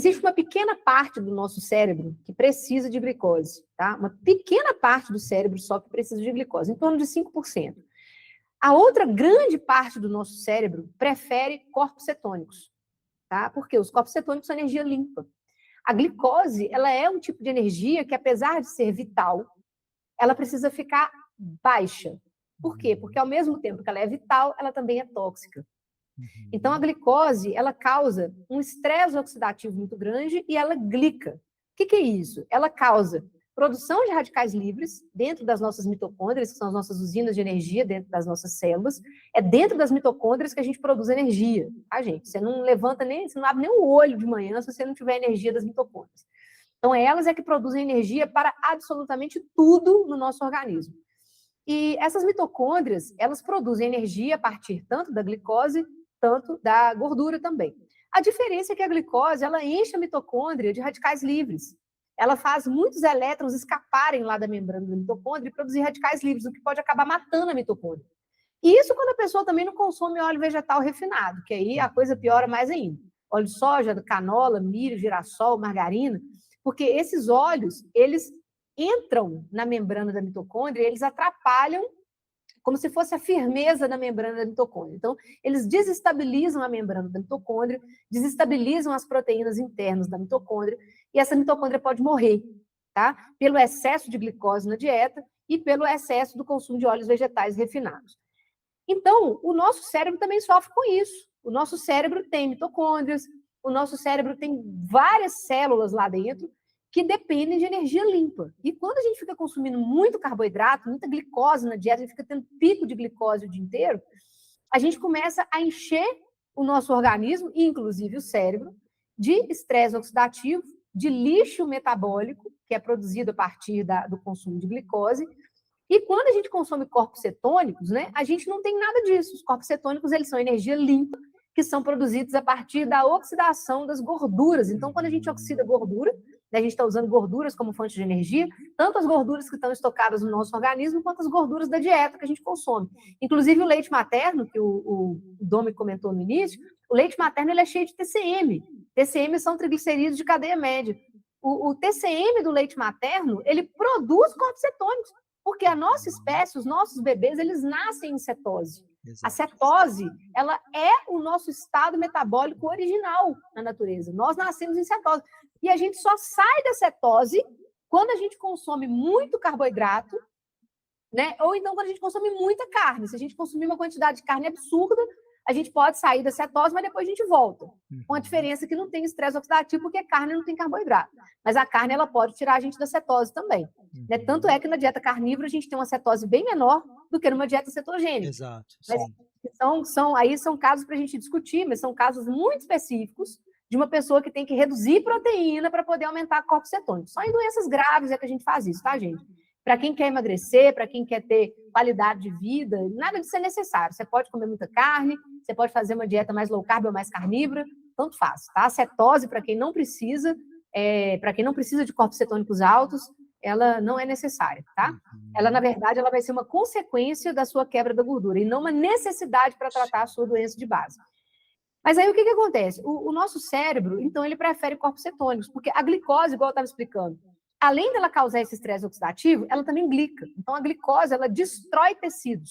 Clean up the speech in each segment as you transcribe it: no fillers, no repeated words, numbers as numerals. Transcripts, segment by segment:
Existe uma pequena parte do nosso cérebro que precisa de glicose, tá? Uma pequena parte do cérebro só que precisa de glicose, em torno de 5%. A outra grande parte do nosso cérebro prefere corpos cetônicos, tá? Porque os corpos cetônicos são energia limpa. A glicose, ela é um tipo de energia que, apesar de ser vital, ela precisa ficar baixa. Por quê? Porque, ao mesmo tempo que ela é vital, ela também é tóxica. Então, a glicose, ela causa um estresse oxidativo muito grande e ela glica. O que é isso? Ela causa produção de radicais livres dentro das nossas mitocôndrias, que são as nossas usinas de energia dentro das nossas células. É dentro das mitocôndrias que a gente produz energia, tá, gente? Você não levanta nem, você não abre nem o olho de manhã se você não tiver energia das mitocôndrias. Então, elas é que produzem energia para absolutamente tudo no nosso organismo. E essas mitocôndrias, elas produzem energia a partir tanto da glicose, tanto da gordura também. A diferença é que a glicose, ela enche a mitocôndria de radicais livres. Ela faz muitos elétrons escaparem lá da membrana da mitocôndria e produzir radicais livres, o que pode acabar matando a mitocôndria. E isso quando a pessoa também não consome óleo vegetal refinado, que aí a coisa piora mais ainda. Óleo de soja, canola, milho, girassol, margarina, porque esses óleos, eles entram na membrana da mitocôndria e eles atrapalham como se fosse a firmeza da membrana da mitocôndria. Então, eles desestabilizam a membrana da mitocôndria, desestabilizam as proteínas internas da mitocôndria, e essa mitocôndria pode morrer, tá? Pelo excesso de glicose na dieta e pelo excesso do consumo de óleos vegetais refinados. Então, o nosso cérebro também sofre com isso. O nosso cérebro tem mitocôndrias, o nosso cérebro tem várias células lá dentro que dependem de energia limpa. E quando a gente fica consumindo muito carboidrato, muita glicose na dieta, a gente fica tendo pico de glicose o dia inteiro, a gente começa a encher o nosso organismo, inclusive o cérebro, de estresse oxidativo, de lixo metabólico, que é produzido a partir do consumo de glicose. E quando a gente consome corpos cetônicos, né, a gente não tem nada disso. Os corpos cetônicos, eles são energia limpa, que são produzidos a partir da oxidação das gorduras. Então, quando a gente oxida gordura, a gente está usando gorduras como fonte de energia, tanto as gorduras que estão estocadas no nosso organismo, quanto as gorduras da dieta que a gente consome. Inclusive o leite materno, que o Domi comentou no início, o leite materno ele é cheio de TCM. TCM são triglicerídeos de cadeia média. O TCM do leite materno, ele produz corpos cetônicos, porque a nossa espécie, os nossos bebês, eles nascem em cetose. Exato. A cetose, ela é o nosso estado metabólico original na natureza. Nós nascemos em cetose. E a gente só sai da cetose quando a gente consome muito carboidrato, né? Ou então quando a gente consome muita carne. Se a gente consumir uma quantidade de carne absurda, a gente pode sair da cetose, mas depois a gente volta. Com a diferença que não tem estresse oxidativo, porque a carne não tem carboidrato. Mas a carne, ela pode tirar a gente da cetose também. Né? Tanto é que na dieta carnívora a gente tem uma cetose bem menor do que numa dieta cetogênica. Exato. Mas aí são casos para a gente discutir, mas são casos muito específicos de uma pessoa que tem que reduzir proteína para poder aumentar corpos cetônicos. Só em doenças graves é que a gente faz isso, tá, gente? Para quem quer emagrecer, para quem quer ter qualidade de vida, nada disso é necessário. Você pode comer muita carne, você pode fazer uma dieta mais low carb ou mais carnívora, tanto faz, tá? A cetose, para quem não precisa, de corpos cetônicos altos, ela não é necessária, tá? Ela, na verdade, ela vai ser uma consequência da sua quebra da gordura e não uma necessidade para tratar a sua doença de base. Mas aí o que acontece? O nosso cérebro, então, ele prefere corpos cetônicos, porque a glicose, igual eu estava explicando, além dela causar esse estresse oxidativo, ela também glica. Então, a glicose, ela destrói tecidos,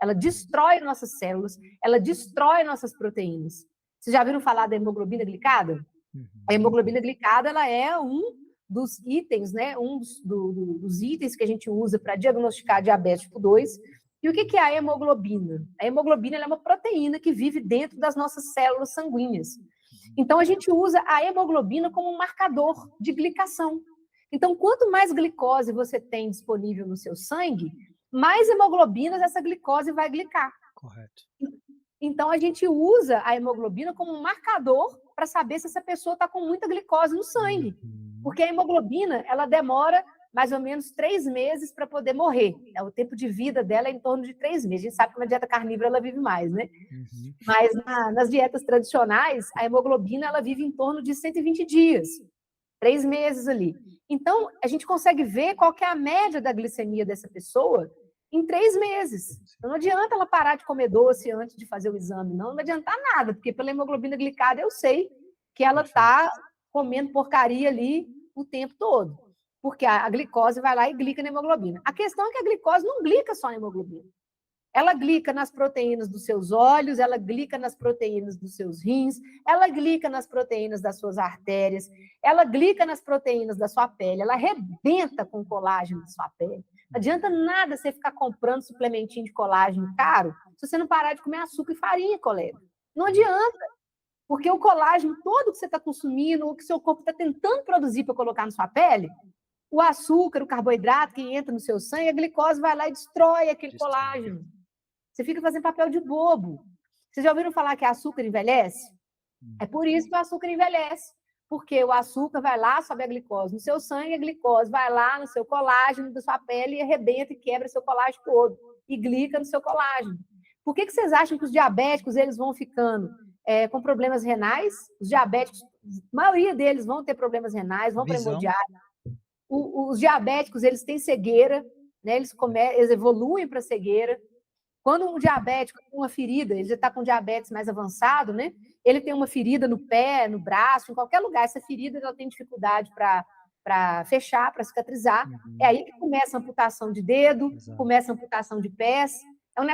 ela destrói nossas células, ela destrói nossas proteínas. Vocês já viram falar da hemoglobina glicada? A hemoglobina glicada, ela é um dos itens, né? Um dos itens que a gente usa para diagnosticar diabetes tipo 2. E o que é a hemoglobina? A hemoglobina é uma proteína que vive dentro das nossas células sanguíneas. Então, a gente usa a hemoglobina como um marcador de glicação. Então, quanto mais glicose você tem disponível no seu sangue, mais hemoglobinas essa glicose vai glicar. Correto. Então, a gente usa a hemoglobina como um marcador para saber se essa pessoa está com muita glicose no sangue. Porque a hemoglobina, ela demora mais ou menos 3 meses para poder morrer. O tempo de vida dela é em torno de 3 meses. A gente sabe que na dieta carnívora ela vive mais, né? Mas nas dietas tradicionais, a hemoglobina ela vive em torno de 120 dias. 3 meses ali. Então, a gente consegue ver qual que é a média da glicemia dessa pessoa em 3 meses. Então, não adianta ela parar de comer doce antes de fazer o exame, não vai adiantar nada, porque pela hemoglobina glicada eu sei que ela está comendo porcaria ali o tempo todo, porque a glicose vai lá e glica na hemoglobina. A questão é que a glicose não glica só na hemoglobina. Ela glica nas proteínas dos seus olhos, ela glica nas proteínas dos seus rins, ela glica nas proteínas das suas artérias, ela glica nas proteínas da sua pele, ela arrebenta com o colágeno da sua pele. Não adianta nada você ficar comprando suplementinho de colágeno caro se você não parar de comer açúcar e farinha, colega. Não adianta, porque o colágeno todo que você está consumindo, o que seu corpo está tentando produzir para colocar na sua pele, o açúcar, o carboidrato que entra no seu sangue, a glicose vai lá e destrói aquele colágeno. Você fica fazendo papel de bobo. Vocês já ouviram falar que açúcar envelhece? É por isso que o açúcar envelhece. Porque o açúcar vai lá, sobe a glicose no seu sangue, a glicose vai lá no seu colágeno da sua pele e arrebenta e quebra seu colágeno todo. E glica no seu colágeno. Por que vocês acham que os diabéticos eles vão ficando com problemas renais? Os diabéticos, a maioria deles vão ter problemas renais, vão para hemodiálise. Os diabéticos, eles têm cegueira, né? Eles evoluem para cegueira. Quando um diabético tem uma ferida, ele já está com diabetes mais avançado, né? Ele tem uma ferida no pé, no braço, em qualquer lugar. Essa ferida ela tem dificuldade para fechar, para cicatrizar. É aí que começa a amputação de dedo, começa a amputação de pés.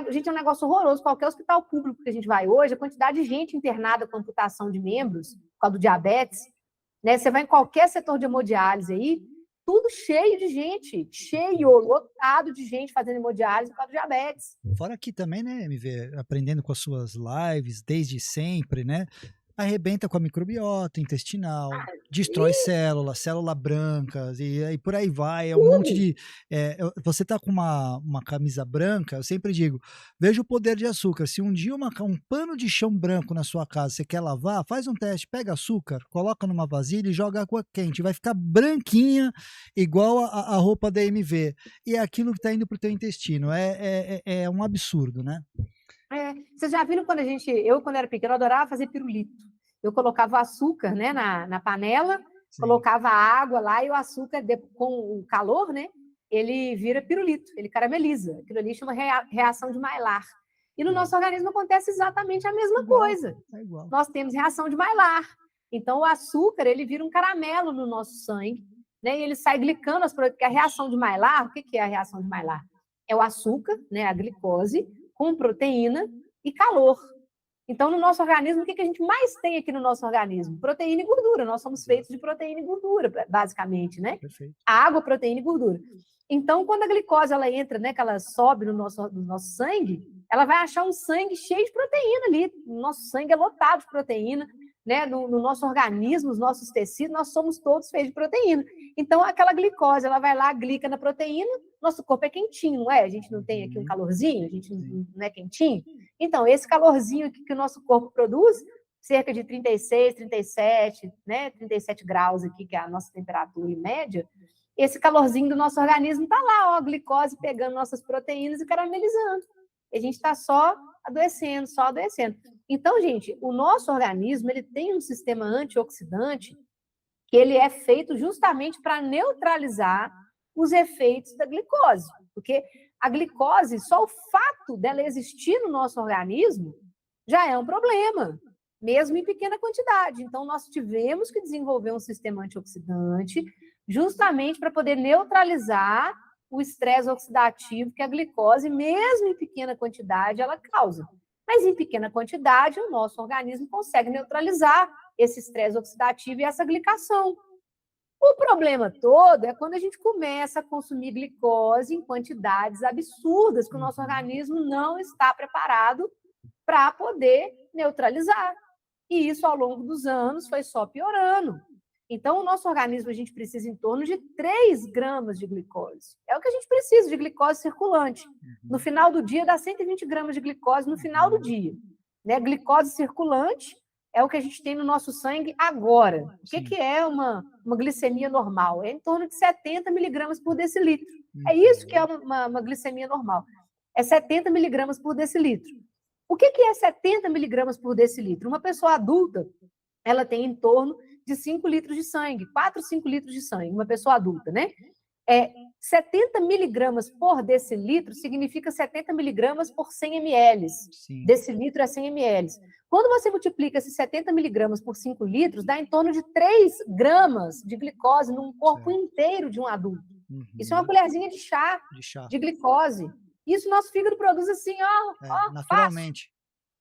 Gente, é um negócio horroroso. Qualquer hospital público que a gente vai hoje, a quantidade de gente internada com amputação de membros, por causa do diabetes, né? Você vai em qualquer setor de hemodiálise aí, tudo cheio de gente, lotado de gente fazendo hemodiálise por causa do diabetes. Fora aqui também, né, MV, aprendendo com as suas lives, desde sempre, né? Arrebenta com a microbiota intestinal, destrói célula branca, e por aí vai. É um monte de. Você tá com uma camisa branca, eu sempre digo: veja o poder de açúcar. Se um dia um pano de chão branco na sua casa você quer lavar, faz um teste, pega açúcar, coloca numa vasilha e joga água quente. Vai ficar branquinha, igual a roupa da MV. E é aquilo que está indo para o teu intestino. É um absurdo, né? Vocês já viram quando quando era pequena, eu adorava fazer pirulito. Eu colocava o açúcar, né, na panela, colocava a água lá e o açúcar, com o calor, né, ele vira pirulito, ele carameliza. Aquilo ali chama reação de Maillard. E no nosso organismo acontece exatamente a mesma coisa. Nós temos reação de Maillard. Então, o açúcar, ele vira um caramelo no nosso sangue, né, e ele sai glicando as proteínas. Porque a reação de Maillard, o que é a reação de Maillard? É o açúcar, né, a glicose, com proteína e calor. Então, no nosso organismo, o que a gente mais tem aqui no nosso organismo? Proteína e gordura. Nós somos feitos de proteína e gordura, basicamente, né? Perfeito. Água, proteína e gordura. Então, quando a glicose ela entra, né, que ela sobe no nosso sangue, ela vai achar um sangue cheio de proteína ali. O nosso sangue é lotado de proteína, né? No nosso organismo, nos nossos tecidos, nós somos todos feitos de proteína. Então, aquela glicose, ela vai lá, glica na proteína, nosso corpo é quentinho, não é? A gente não tem aqui um calorzinho, a gente não é quentinho. Então, esse calorzinho que o nosso corpo produz, cerca de 36, 37, né? 37 graus aqui, que é a nossa temperatura em média, esse calorzinho do nosso organismo está lá, ó, a glicose pegando nossas proteínas e caramelizando. E a gente está só adoecendo. Então, gente, o nosso organismo ele tem um sistema antioxidante que ele é feito justamente para neutralizar os efeitos da glicose. Porque a glicose, só o fato dela existir no nosso organismo já é um problema, mesmo em pequena quantidade. Então, nós tivemos que desenvolver um sistema antioxidante justamente para poder neutralizar o estresse oxidativo que a glicose, mesmo em pequena quantidade, ela causa. Mas em pequena quantidade, o nosso organismo consegue neutralizar esse estresse oxidativo e essa glicação. O problema todo é quando a gente começa a consumir glicose em quantidades absurdas que o nosso organismo não está preparado para poder neutralizar. E isso, ao longo dos anos, foi só piorando. Então, o nosso organismo, a gente precisa em torno de 3 gramas de glicose. É o que a gente precisa de glicose circulante. No final do dia, dá 120 gramas de glicose no final do dia. Né? Glicose circulante é o que a gente tem no nosso sangue agora. O que é uma glicemia normal? É em torno de 70 miligramas por decilitro. É isso que é uma glicemia normal. É 70 miligramas por decilitro. O que é 70 miligramas por decilitro? Uma pessoa adulta, ela tem em torno de 5 litros de sangue, 4, 5 litros de sangue, uma pessoa adulta, né? 70 miligramas por decilitro significa 70 miligramas por 100 ml. Sim. Decilitro é 100 ml. Quando você multiplica esses 70 miligramas por 5 litros, dá em torno de 3 gramas de glicose num corpo Certo. inteiro de um adulto. Uhum. Isso é uma colherzinha de chá de glicose. Isso nosso fígado produz assim, naturalmente.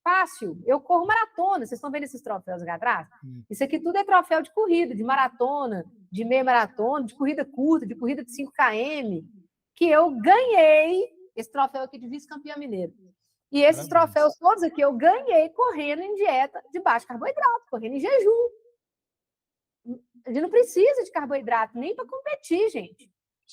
Fácil. Eu corro maratona. Vocês estão vendo esses troféus aqui atrás? Isso aqui tudo é troféu de corrida, de maratona, de meia maratona, de corrida curta, de corrida de 5 km, que eu ganhei esse troféu aqui de vice-campeã mineiro. E esses troféus todos aqui eu ganhei correndo em dieta de baixo carboidrato, correndo em jejum. A gente não precisa de carboidrato nem para competir, gente.